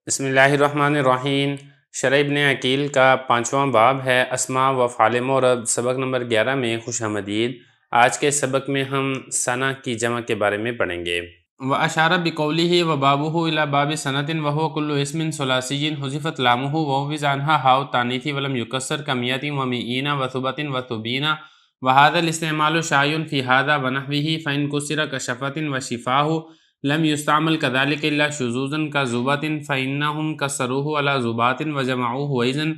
بسم اللہ الرحمن الرحیم۔ شرح ابن عقیل کا 5واں باب ہے اسماء و افعال معرب، سبق نمبر 11 میں خوش آمدید۔ آج کے سبق میں ہم سنہ کی جمع کے بارے میں پڑھیں گے۔ وَأَشَارَ بِقَوْلِهِ وَبَابُهُ إِلَى بَابِ سَنَةٍ وَهُوَ كُلُّ اسْمٍ ثُلَاثِيٍّ حُذِفَتْ لَامُهُ وَحُفِظَ عَنْهَا هَاءُ التَّأْنِيثِ وَلَمْ يُكَسَّرْ كَمِيَّةٍ وَمِئِينَ وَثُبَةٍ وَثُبِينَ وَهَذَا الِاسْتِعْمَالُ شَائِعٌ فِي هَذَا وَنَحْوِهِ فَإِنْ كُسِّرَ كَشَفَةٍ وَشِفَاهُ لم يستعمل كذلك إلا شذوذا كذوبة فإنهم كسروه على ذبات وجمعوه وإذن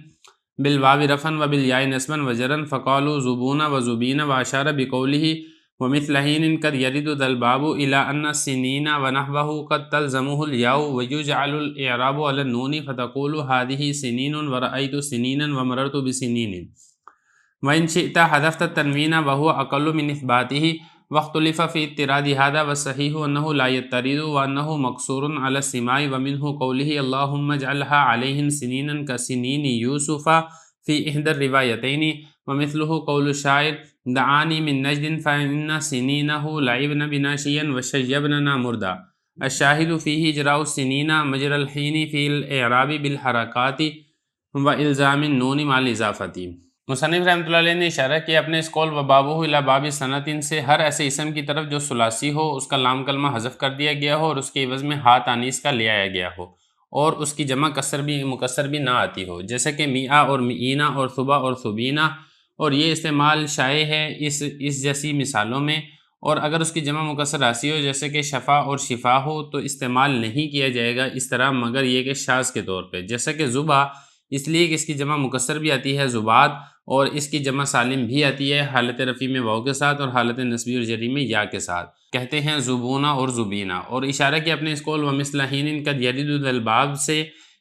بالواو رفعا وبالياء نصبا وجرا فقالوا زبون وزبين وأشار بقوله ومثل حين قد يرد ذا الباب إلى أن السنين ونحوه قد تلزمه الياء ويجعل الإعراب على النون فتقول هذه سنين ورأيت سنينا ومررت بسنين وإن شئت حذفت التنوين وهو أقل من إثباته واختلف في اضطراد هذا والصحيح أنه لا يضطرد وأنه مقصور على السماع ومنه قوله اللهم اجعلها عليهم سنينا كسنين يوسف في إحدى الروايتين ومثله قول الشاعر دعاني من نجد فإن سنينه لعبن بنا شيئا وشيبننا مردا الشاهد فيه إجراء السنين مجرى الحين في الإعراب بالحركات وإلزام النون مع الإضافة۔ مصنف رحمۃ اللہ علیہ نے اشارہ کیا اپنے اس قول وبابہ الی باب سنۃ سے ہر ایسے اسم کی طرف جو ثلاثی ہو، اس کا لام کلمہ حذف کر دیا گیا ہو اور اس کے عوض میں ہا تانیث کا لے آیا گیا ہو اور اس کی جمع مکسر بھی نہ آتی ہو، جیسے کہ میعہ اور میئینہ اور ثبا اور ثبینہ، اور یہ استعمال شائع ہے اس جیسی مثالوں میں۔ اور اگر اس کی جمع مکسر راسی ہو جیسے کہ شفا اور شفا ہو تو استعمال نہیں کیا جائے گا اس طرح، مگر یہ کہ شاذ کے طور پہ، جیسے کہ زبا اس لیے کہ اس کی جمع مکسر بھی آتی ہے زباد، اور اس کی جمع سالم بھی آتی ہے حالت رفع میں واو کے ساتھ اور حالت نصبی اور جری میں یا کے ساتھ، کہتے ہیں زبونہ اور زبینہ۔ اور اشارہ کیا اپنے اس قول ومثل حین قد یرد ذا الباب سے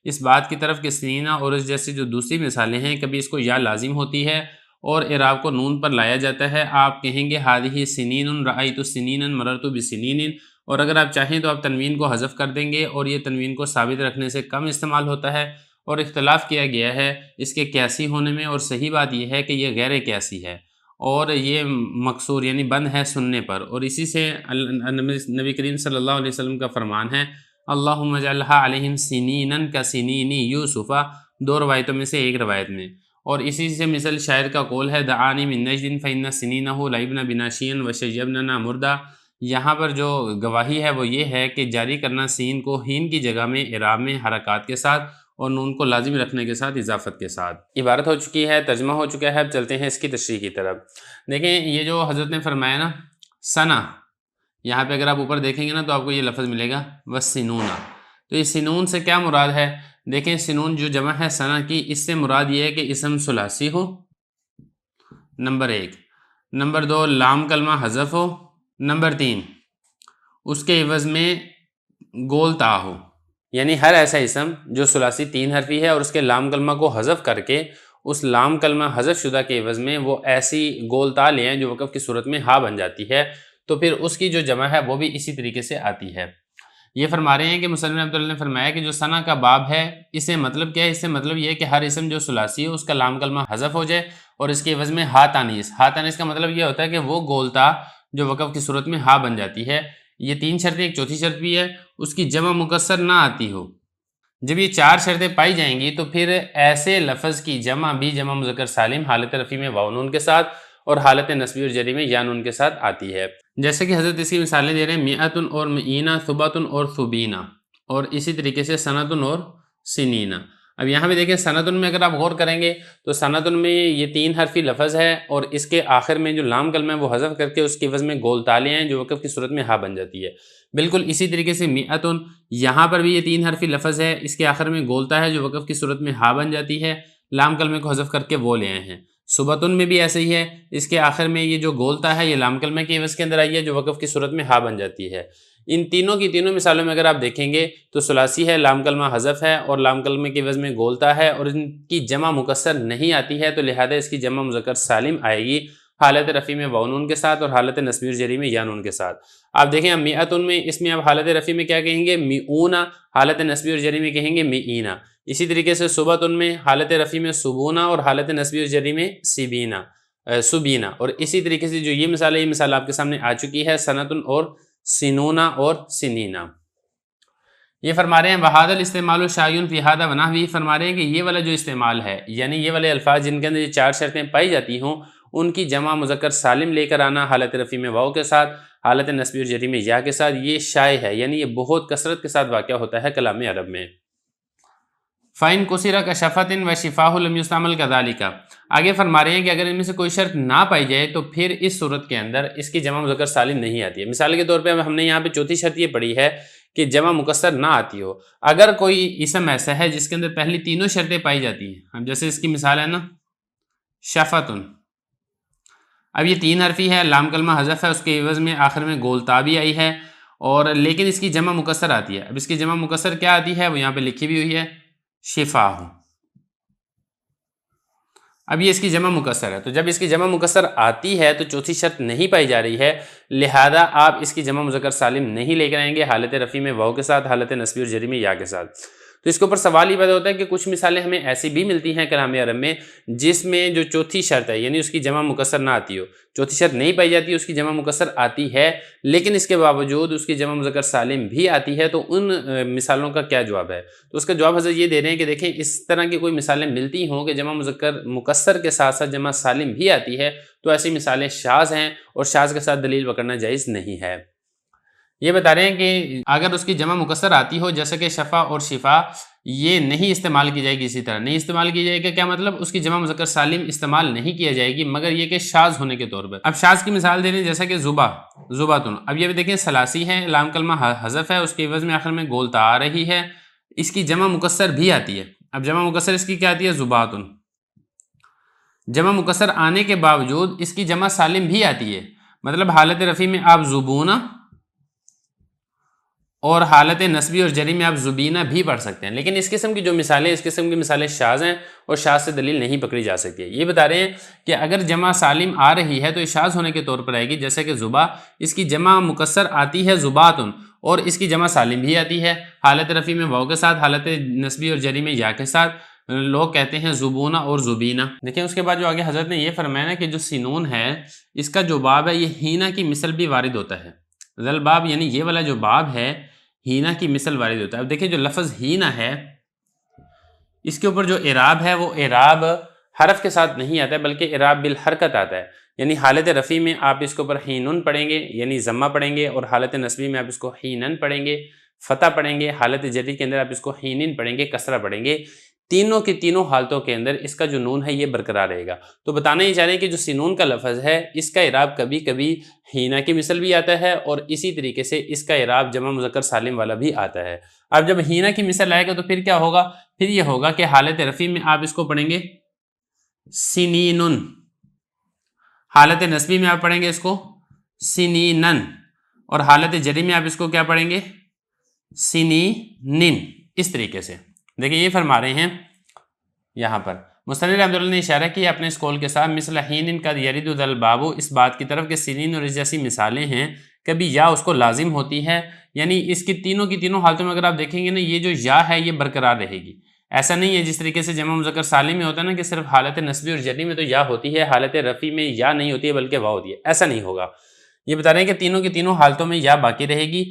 اس بات کی طرف کہ سنینہ اور اس جیسی جو دوسری مثالیں ہیں کبھی اس کو یا لازم ہوتی ہے اور اعراب کو نون پر لایا جاتا ہے۔ آپ کہیں گے ہذہ سنین رأیت سنینا مررت بسنین، اور اگر آپ چاہیں تو آپ تنوین کو حذف کر دیں گے، اور یہ تنوین کو ثابت رکھنے سے کم استعمال ہوتا ہے اور اختلاف کیا گیا ہے اس کے قیاسی ہونے میں، اور صحیح بات یہ ہے کہ یہ غیر قیاسی ہے اور یہ مقصور یعنی بند ہے سننے پر، اور اسی سے نبی کریم صلی اللہ علیہ وسلم کا فرمان ہے اللہم اجعلھا علیہم سنینا کسنین یوسف، دو روایتوں میں سے ایک روایت میں۔ اور اسی سے مثل شاعر کا قول ہے دعانی من نجد فإن سنینہ لعبن بنا شیئا وشیبننا مردا، یہاں پر جو گواہی ہے وہ یہ ہے کہ جاری کرنا سین کو ہین کی جگہ میں اعراب میں حرکات کے ساتھ اور نون کو لازم رکھنے کے ساتھ اضافت کے ساتھ۔ عبارت ہو چکی ہے، ترجمہ ہو چکا ہے، اب چلتے ہیں اس کی تشریح کی طرف۔ دیکھیں یہ جو حضرت نے فرمایا نا سنہ، یہاں پہ اگر آپ اوپر دیکھیں گے نا تو آپ کو یہ لفظ ملے گا وسنونہ، تو یہ سنون سے کیا مراد ہے؟ دیکھیں سنون جو جمع ہے سنہ کی، اس سے مراد یہ ہے کہ اسم ثلاثی ہو، نمبر 1، نمبر 2 لام کلمہ حذف ہو، نمبر 3 اس کے عوض میں گول تا ہو، یعنی ہر ایسا اسم جو ثلاثی 3 حرفی ہے اور اس کے لام کلمہ کو حذف کر کے اس لام کلمہ حذف شدہ کے عوض میں وہ ایسی گول تا لیں جو وقف کی صورت میں ہا بن جاتی ہے، تو پھر اس کی جو جمع ہے وہ بھی اسی طریقے سے آتی ہے۔ یہ فرما رہے ہیں کہ مصنف رحمۃ اللہ نے فرمایا کہ جو ثنا کا باب ہے اس سے مطلب کیا ہے؟ اس سے مطلب یہ ہے کہ ہر اسم جو ثلاثی ہے اس کا لام کلمہ حذف ہو جائے اور اس کے عوض میں ہا تانیث، ہا تانیث کا مطلب یہ ہوتا ہے کہ وہ گولتا جو وقف کی صورت میں ہا بن جاتی ہے، یہ 3 شرطیں، ایک چوتھی شرط بھی ہے، اس کی جمع مکسر نہ آتی ہو۔ جب یہ 4 شرطیں پائی جائیں گی تو پھر ایسے لفظ کی جمع بھی جمع مذکر سالم حالت رفع میں واو نون کے ساتھ اور حالت نصبی اور جری میں یا نون کے ساتھ آتی ہے، جیسے کہ حضرت اس کی مثالیں دے رہے ہیں میعۃ اور میئینہ، ثبۃ اور ثبینہ، اور اسی طریقے سے سنۃ اور سنینہ۔ اب یہاں پہ دیکھیں سنۃ میں اگر آپ غور کریں گے تو سنۃ میں یہ 3 حرفی لفظ ہے اور اس کے آخر میں جو لام کلمہ ہے وہ حذف کر کے اس کے عوض میں گول تالے ہیں جو وقف کی صورت میں ہا بن جاتی ہے۔ بالکل اسی طریقے سے میعۃ، یہاں پر بھی یہ 3 حرفی لفظ ہے، اس کے آخر میں گولتا ہے جو وقف کی صورت میں ہا بن جاتی ہے، لام کلمے کو حذف کر کے وہ لے آئے ہیں۔ ثبۃ میں بھی ایسے ہی ہے، اس کے آخر میں یہ جو گولتا ہے یہ لام کلمے کے عوض کے اندر آئی ہے جو وقف کی صورت میں ہا بن جاتی ہے۔ ان تینوں کی تینوں مثالوں میں اگر آپ دیکھیں گے تو ثلاثی ہے، لام کلمہ حذف ہے اور لام کلمے کے عوض میں گولتا ہے، اور ان کی جمع مکسر نہیں آتی ہے، تو لہذا اس کی جمع مذکر سالم آئے گی حالت رفع میں واو نون کے ساتھ اور حالت نصبی اور جری میں یا نون کے ساتھ۔ آپ دیکھیں اب میعۃ میں اس میں آپ حالت رفع میں کیا کہیں گے؟ میعونہ، حالت نصبی اور جری میں کہیں گے میئینہ۔ اسی طریقے سے ثبۃ میں حالت رفع میں ثبونہ اور حالت نصبی اور جری میں سبینہ، اور اسی طریقے سے جو یہ مثال ہے یہ مثال آپ کے سامنے آ چکی ہے سنۃ اور سنونہ اور سنینہ۔ یہ فرما رہے ہیں وہاد الاستعمال شایع فی ھذا ونحوہ، فرما رہے ہیں کہ یہ والا جو استعمال ہے یعنی یہ والے الفاظ جن کے اندر یہ 4 شرطیں پائی جاتی ہوں ان کی جمع مذکر سالم لے کر آنا حالت رفع میں واو کے ساتھ، حالت نصبی اور جری میں یا کے ساتھ، یہ شائع ہے یعنی یہ بہت کثرت کے ساتھ واقع ہوتا ہے کلام عرب میں۔ فَإِن كُسِرَ كَشَفَةٍ وَشِفَاهُ لَمْ يُسْتَعْمَلْ كَذَلِكَ، آگے فرما رہے ہیں کہ اگر ان میں سے کوئی شرط نہ پائی جائے تو پھر اس صورت کے اندر اس کی جمع مذکر سالم نہیں آتی ہے۔ مثال کے طور پہ ہم نے یہاں پہ چوتھی شرط یہ پڑھی ہے کہ جمع مکسر نہ آتی ہو۔ اگر کوئی اسم ایسا ہے جس کے اندر پہلی تینوں شرطیں پائی جاتی ہیں، ہم جیسے اس کی مثال ہے نا شفتن، اب یہ 3 حرفی ہے، لام کلمہ حذف ہے، اس کے عوض میں آخر میں گول تا بھی آئی ہے، اور لیکن اس کی جمع مکسر آتی ہے۔ اب اس کی جمع مکسر کیا آتی ہے وہ یہاں پہ لکھی بھی ہوئی ہے شفاہ۔ اب یہ اس کی جمع مکسر ہے، تو جب اس کی جمع مکسر آتی ہے تو چوتھی شرط نہیں پائی جا رہی ہے، لہذا آپ اس کی جمع مذکر سالم نہیں لے کر آئیں گے حالت رفع میں واو کے ساتھ، حالت نصبی اور جری میں یا کے ساتھ۔ تو اس کے اوپر سوال یہ پیدا ہوتا ہے کہ کچھ مثالیں ہمیں ایسی بھی ملتی ہیں کلام عرب میں جس میں جو چوتھی شرط ہے یعنی اس کی جمع مکسر نہ آتی ہو، چوتھی شرط نہیں پائی جاتی، اس کی جمع مکسر آتی ہے لیکن اس کے باوجود اس کی جمع مذکر سالم بھی آتی ہے، تو ان مثالوں کا کیا جواب ہے؟ تو اس کا جواب حضرت یہ دے رہے ہیں کہ دیکھیں اس طرح کی کوئی مثالیں ملتی ہوں کہ جمع مذکر مکسر کے ساتھ ساتھ جمع سالم بھی آتی ہے، تو ایسی مثالیں شاذ ہیں اور شاذ کے ساتھ دلیل پکڑنا جائز نہیں ہے۔ یہ بتا رہے ہیں کہ اگر اس کی جمع مکسر آتی ہو جیسے کہ شفا اور شفا، یہ نہیں استعمال کی جائے گی، اسی طرح نہیں استعمال کی جائے گی، کیا مطلب اس کی جمع مذکر سالم استعمال نہیں کیا جائے گی مگر یہ کہ شاذ ہونے کے طور پر۔ اب شاذ کی مثال دے رہے ہیں جیسا کہ زبا، زباتن، اب یہ بھی دیکھیں ثلاثی ہے، لام کلمہ حذف ہے، اس کے عوض میں آخر میں گول تا آ رہی ہے، اس کی جمع مکسر بھی آتی ہے۔ اب جمع مکسر اس کی کیا آتی ہے زباتن، جمع مکسر آنے کے باوجود اس کی جمع سالم بھی آتی ہے، مطلب حالت رفع میں آپ زبونہ اور حالت نصبی اور جری میں آپ زبینہ بھی پڑھ سکتے ہیں، لیکن اس قسم کی جو مثالیں اس قسم کی مثالیں شاذ ہیں اور شاذ سے دلیل نہیں پکڑی جا سکتی ہے۔ یہ بتا رہے ہیں کہ اگر جمع سالم آ رہی ہے تو یہ شاذ ہونے کے طور پر آئے گی، جیسے کہ زبا، اس کی جمع مکسر آتی ہے زباتن اور اس کی جمع سالم بھی آتی ہے حالت رفع میں واو کے ساتھ، حالت نصبی اور جری میں یا کے ساتھ، لوگ کہتے ہیں زبونہ اور زبینہ۔ دیکھیں اس کے بعد جو آگے حضرت نے یہ فرمایا نا کہ جو سینون ہے اس کا جو باب ہے یہ ہینہ کی مثل بھی وارد ہوتا ہے، ذل باب یعنی یہ والا جو باب ہے ہینہ کی مثل وارد ہوتا ہے۔ اب دیکھیں جو لفظ ہینہ ہے اس کے اوپر جو اعراب ہے وہ اعراب حرف کے ساتھ نہیں آتا ہے بلکہ اعراب بالحرکت آتا ہے، یعنی حالت رفع میں آپ اس کے اوپر ہینن پڑھیں گے یعنی ضمہ پڑھیں گے، اور حالت نصبی میں آپ اس کو ہینن پڑھیں گے فتح پڑھیں گے، حالت جری کے اندر آپ اس کو ہینن پڑھیں گے کسرہ پڑھیں گے، تینوں کی تینوں حالتوں کے اندر اس کا جو نون ہے یہ برقرار رہے گا۔ تو بتانا یہ چاہ رہے ہیں کہ جو سینون کا لفظ ہے اس کا اعراب کبھی کبھی ہینہ کی مثل بھی آتا ہے اور اسی طریقے سے اس کا اعراب جمع مذکر سالم والا بھی آتا ہے۔ اب جب ہینہ کی مثل آئے گا تو پھر کیا ہوگا؟ پھر یہ ہوگا کہ حالت رفع میں آپ اس کو پڑھیں گے سنینن، حالت نصبی میں آپ پڑھیں گے اس کو سنینن، اور حالت جری میں آپ اس کو کیا پڑھیں گے سنینن، اس طریقے سے۔ دیکھیں یہ فرما رہے ہیں یہاں پر مصنف رحمۃ اللہ نے اشارہ کیا اپنے اس قول کے ساتھ مثل حین قد یرد ذا الباب، اس بات کی طرف کہ سنین اور اس جیسی مثالیں ہیں کبھی یا اس کو لازم ہوتی ہے، یعنی اس کی تینوں حالتوں میں اگر آپ دیکھیں گے نا یہ جو یا ہے یہ برقرار رہے گی، ایسا نہیں ہے جس طریقے سے جمع مذکر سالم میں ہوتا ہے نا کہ صرف حالت نصبی اور جری میں تو یا ہوتی ہے، حالت رفع میں یا نہیں ہوتی ہے بلکہ واو ہوتی ہے، ایسا نہیں ہوگا۔ یہ بتا رہے ہیں کہ تینوں کی تینوں حالتوں میں یا باقی رہے گی،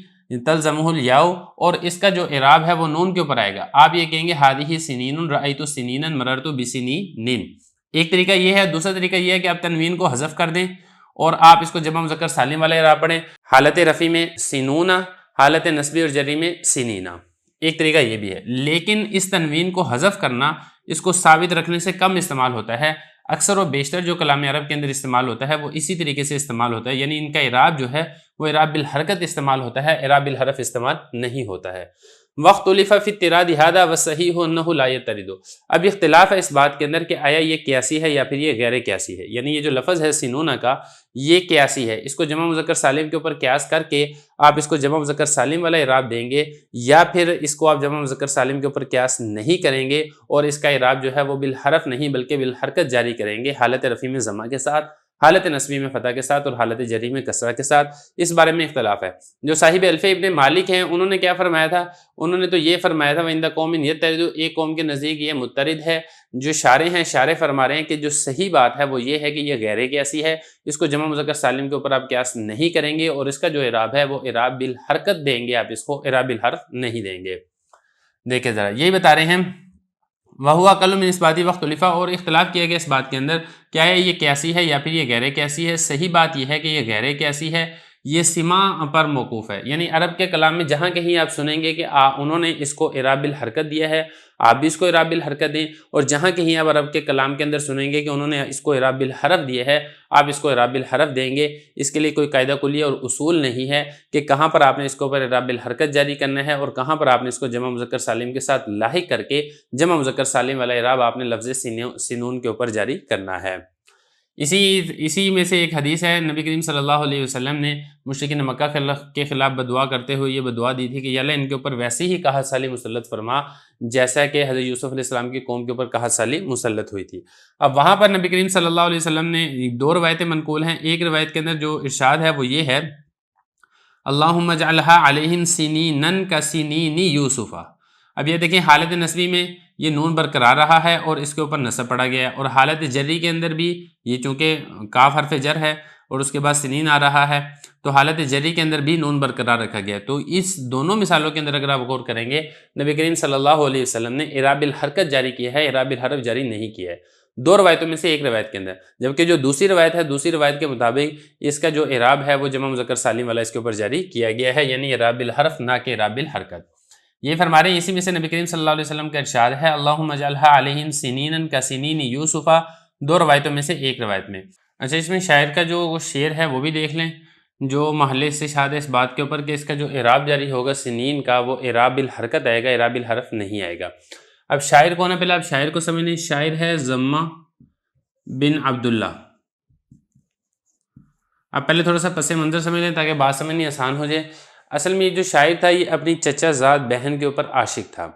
تلزمہ الیاء، اور اس کا جو اعراب ہے وہ نون کے اوپر آئے گا، آپ یہ کہیں گے ہذہ سنین رأیت سنینا مررت بسنین۔ ایک طریقہ یہ ہے، دوسرا طریقہ یہ ہے کہ آپ تنوین کو حذف کر دیں اور آپ اس کو جمع مذکر سالم والا اعراب پڑھیں، حالت رفع میں سنونا، حالت نصبی اور جری میں سنینا، ایک طریقہ یہ بھی ہے، لیکن اس تنوین کو حذف کرنا اس کو ثابت رکھنے سے کم استعمال ہوتا ہے، اکثر و بیشتر جو کلام عرب کے اندر استعمال ہوتا ہے وہ اسی طریقے سے استعمال ہوتا ہے، یعنی ان کا اعراب جو ہے وہ اعراب بالحرکت استعمال ہوتا ہے، اعراب بالحرف استعمال نہیں ہوتا ہے۔ وقت اختلف فی اضطراد ھذا والصحیح انہ لا یضطرد، اب اختلاف ہے اس بات کے اندر کہ آیا یہ قیاسی ہے یا پھر یہ غیر قیاسی ہے، یعنی یہ جو لفظ ہے سینونا کا یہ قیاسی ہے، اس کو جمع مذکر سالم کے اوپر قیاس کر کے آپ اس کو جمع مذکر سالم والا اعراب دیں گے، یا پھر اس کو آپ جمع مذکر سالم کے اوپر قیاس نہیں کریں گے اور اس کا اعراب جو ہے وہ بالحرف نہیں بلکہ بالحرکت جاری کریں گے، حالت رفع میں ضمہ کے ساتھ، حالت نصبی میں فتح کے ساتھ اور حالت جری میں کسرہ کے ساتھ، اس بارے میں اختلاف ہے۔ جو صاحب الفیہ ابن مالک ہیں انہوں نے کیا فرمایا تھا؟ انہوں نے تو یہ فرمایا تھا وَعِنْدَ قَوْمٍ يَتَّرِدُ، ایک قوم کے نزدیک یہ مترد ہے۔ جو شارح ہیں شارح فرما رہے ہیں کہ جو صحیح بات ہے وہ یہ ہے کہ یہ غیر قیاسی ہے، اس کو جمع مذکر سالم کے اوپر آپ قیاس نہیں کریں گے، اور اس کا جو اعراب ہے وہ اعراب بالحرکت دیں گے، آپ اس کو اعراب بالحرف نہیں دیں گے۔ دیکھیں ذرا یہی بتا رہے ہیں وَهُوَ أَقَلُّ مِنْ إِثْبَاتِ وَاخْتُلِفَ، اور اختلاف کیا گیا اس بات کے اندر کیا ہے یہ قیاسی ہے یا پھر یہ غیر قیاسی ہے۔ صحیح بات یہ ہے کہ یہ غیر قیاسی ہے، یہ سماع پر موقوف ہے، یعنی عرب کے کلام میں جہاں کہیں آپ سنیں گے کہ انہوں نے اس کو اعراب بالحرکت دیا ہے، آپ بھی اس کو اعراب بالحرکت دیں، اور جہاں کہیں آپ عرب کے کلام کے اندر سنیں گے کہ انہوں نے اس کو اعراب بالحرف دیا ہے، آپ اس کو اعراب بالحرف دیں گے۔ اس کے لیے کوئی قاعدہ کلیہ اور اصول نہیں ہے کہ کہاں پر آپ نے اس کو اوپر اعراب بالحرکت جاری کرنا ہے اور کہاں پر آپ نے اس کو جمع مذکر سالم کے ساتھ لاحق کر کے جمع مذکر سالم والا اعراب آپ نے لفظ سنون کے اوپر جاری کرنا ہے۔ اسی میں سے ایک حدیث ہے، نبی کریم صلی اللہ علیہ وسلم نے مشرکین مکہ کے خلاف بدعا کرتے ہوئے یہ بدعا دی تھی کہ یا اللہ ان کے اوپر ویسے ہی قحط سالی مسلط فرما جیسا کہ حضرت یوسف علیہ السلام کی قوم کے اوپر قحط سالی مسلط ہوئی تھی۔ اب وہاں پر نبی کریم صلی اللہ علیہ وسلم نے دو روایتیں منقول ہیں، ایک روایت کے اندر جو ارشاد ہے وہ یہ ہے اللہم اجعلھا علیہم سنینا کسنین یوسف۔ اب یہ دیکھیں حالت نصبی میں یہ نون برقرار رہا ہے اور اس کے اوپر نصب پڑا گیا ہے، اور حالت جری کے اندر بھی یہ چونکہ کاف حرف جر ہے اور اس کے بعد سنین آ رہا ہے تو حالت جری کے اندر بھی نون برقرار رکھا گیا ہے۔ تو اس دونوں مثالوں کے اندر اگر آپ غور کریں گے نبی کریم صلی اللہ علیہ وسلم نے اعراب الحرکت جاری کیا ہے، اعراب الحرف جاری نہیں کیا ہے، دو روایتوں میں سے ایک روایت کے اندر، جبکہ جو دوسری روایت ہے دوسری روایت کے مطابق اس کا جو اعراب ہے وہ جمع مذکر سالم والا اس کے اوپر جاری کیا گیا ہے، یعنی اعراب الحرف نہ کہ اعراب الحرکت۔ یہ فرما رہے ہیں اسی میں سے نبی کریم صلی اللہ علیہ وسلم کا ارشاد ہے اللہم اجعلھا علیہم سنینا کسنین یوسف، دو روایتوں میں سے ایک روایت میں۔ اچھا اس میں شاعر کا جو وہ شعر ہے وہ بھی دیکھ لیں جو محل استشہاد ہے اس بات کے اوپر کہ اس کا جو اعراب جاری ہوگا سنین کا وہ اعراب الحرکت آئے گا، اعراب الحرف نہیں آئے گا۔ اب شاعر کون ہے پہلے آپ شاعر کو سمجھ لیں، شاعر ہے ضمہ بن عبداللہ۔ اب پہلے تھوڑا سا پس منظر سمجھ لیں تاکہ بات سمجھنی آسان ہو جائے۔ اصل میں یہ جو شاعر تھا یہ اپنی چچا زاد بہن کے اوپر عاشق تھا،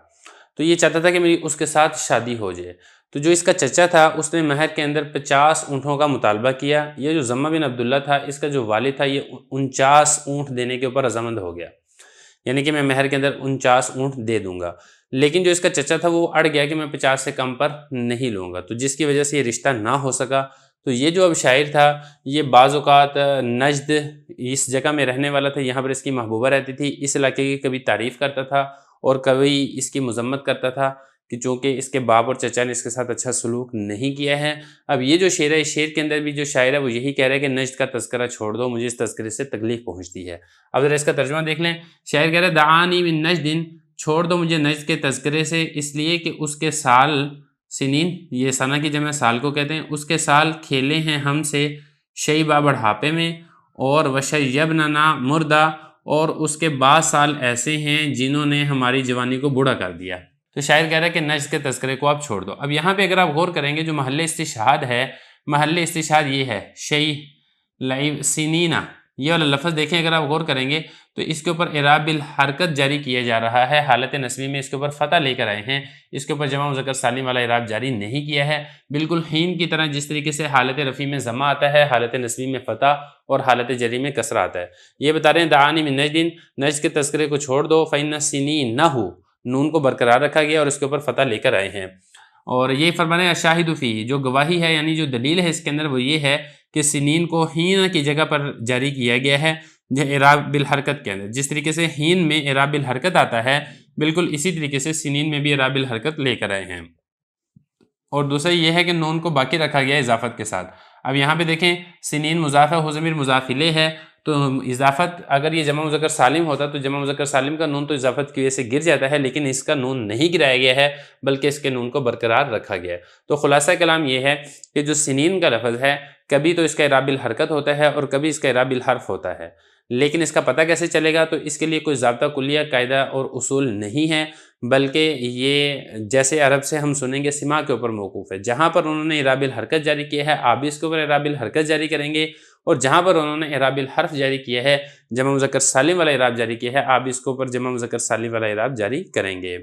تو یہ چاہتا تھا کہ میری اس کے ساتھ شادی ہو جائے، تو جو اس کا چچا تھا اس نے مہر کے اندر 50 اونٹوں کا مطالبہ کیا۔ یہ جو ضمہ بن عبداللہ تھا اس کا جو والد تھا یہ 49 اونٹ دینے کے اوپر رضامند ہو گیا، یعنی کہ میں مہر کے اندر 49 اونٹ دے دوں گا، لیکن جو اس کا چچا تھا وہ اڑ گیا کہ میں 50 سے کم پر نہیں لوں گا، تو جس کی وجہ سے یہ رشتہ نہ ہو سکا۔ تو یہ جو اب شاعر تھا یہ بعض اوقات نجد اس جگہ میں رہنے والا تھا، یہاں پر اس کی محبوبہ رہتی تھی، اس علاقے کی کبھی تعریف کرتا تھا اور کبھی اس کی مذمت کرتا تھا کہ چونکہ اس کے باپ اور چچا نے اس کے ساتھ اچھا سلوک نہیں کیا ہے۔ اب یہ جو شعر ہے اس شعر کے اندر بھی جو شاعر ہے وہ یہی کہہ رہا ہے کہ نجد کا تذکرہ چھوڑ دو، مجھے اس تذکرے سے تکلیف پہنچتی ہے۔ اب ذرا اس کا ترجمہ دیکھ لیں، شاعر کہہ رہا ہے دعانی من نجد، چھوڑ دو مجھے نجد کے تذکرے سے، اس لیے کہ اس کے سال سنین، یہ سنہ کی جمع سال کو کہتے ہیں، اس کے سال کھیلے ہیں ہم سے شیبہ بڑھاپے میں، اور وشیبننا مردہ، اور اس کے بعض سال ایسے ہیں جنہوں نے ہماری جوانی کو بوڑھا کر دیا۔ تو شاعر کہہ رہا ہے کہ نجد کے تذکرے کو آپ چھوڑ دو۔ اب یہاں پہ اگر آپ غور کریں گے جو محل استشہاد ہے، محل استشہاد یہ ہے شی لعب سنینا، یہ والا لفظ دیکھیں اگر آپ غور کریں گے تو اس کے اوپر اعراب الحرکت جاری کیا جا رہا ہے، حالت نصبی میں اس کے اوپر فتح لے کر آئے ہیں، اس کے اوپر جمع مذکر سالم والا اعراب جاری نہیں کیا ہے، بالکل حین کی طرح جس طریقے سے حالت رفیع میں ضمہ آتا ہے، حالت نصبی میں فتح اور حالت جری میں کسرہ آتا ہے۔ یہ بتا رہے ہیں دعانی من نجد، نجد کے تذکرے کو چھوڑ دو، فإن سنینہ، نون کو برقرار رکھا گیا اور اس کے اوپر فتح لے کر آئے ہیں۔ اور یہ فرمانے الشاہد فی، جو گواہی ہے یعنی جو دلیل ہے اس کے اندر وہ یہ ہے کہ سنین کو ہین کی جگہ پر جاری کیا گیا ہے اعراب بالحرکت کے اندر، جس طریقے سے ہین میں اعراب بالحرکت آتا ہے بالکل اسی طریقے سے سنین میں بھی اعراب بالحرکت لے کر آئے ہیں۔ اور دوسرا یہ ہے کہ نون کو باقی رکھا گیا ہے اضافت کے ساتھ۔ اب یہاں پہ دیکھیں سنین مضاف ہے، ضمیر مضاف الیہ ہے، تو اضافت اگر یہ جمع مذکر سالم ہوتا تو جمع مذکر سالم کا نون تو اضافت کی وجہ سے گر جاتا ہے، لیکن اس کا نون نہیں گرایا گیا ہے بلکہ اس کے نون کو برقرار رکھا گیا ہے۔ تو خلاصہ کلام یہ ہے کہ جو سنین کا لفظ ہے کبھی تو اس کا اعراب بالحرکت ہوتا ہے اور کبھی اس کا اعراب بالحرف ہوتا ہے، لیکن اس کا پتہ کیسے چلے گا؟ تو اس کے لیے کوئی ضابطہ کلیہ قاعدہ اور اصول نہیں ہے، بلکہ یہ جیسے عرب سے ہم سنیں گے سماع کے اوپر موقوف ہے، جہاں پر انہوں نے اعراب الحرکت جاری کیا ہے آپ بھی اس کے اوپر اعراب الحرکت جاری کریں گے، اور جہاں پر انہوں نے اعراب الحرف جاری کیا ہے جمع مذکر سالم والا اعراب جاری کیا ہے آپ بھی اس کے اوپر جمع مذکر سالم والا اعراب جاری کریں گے۔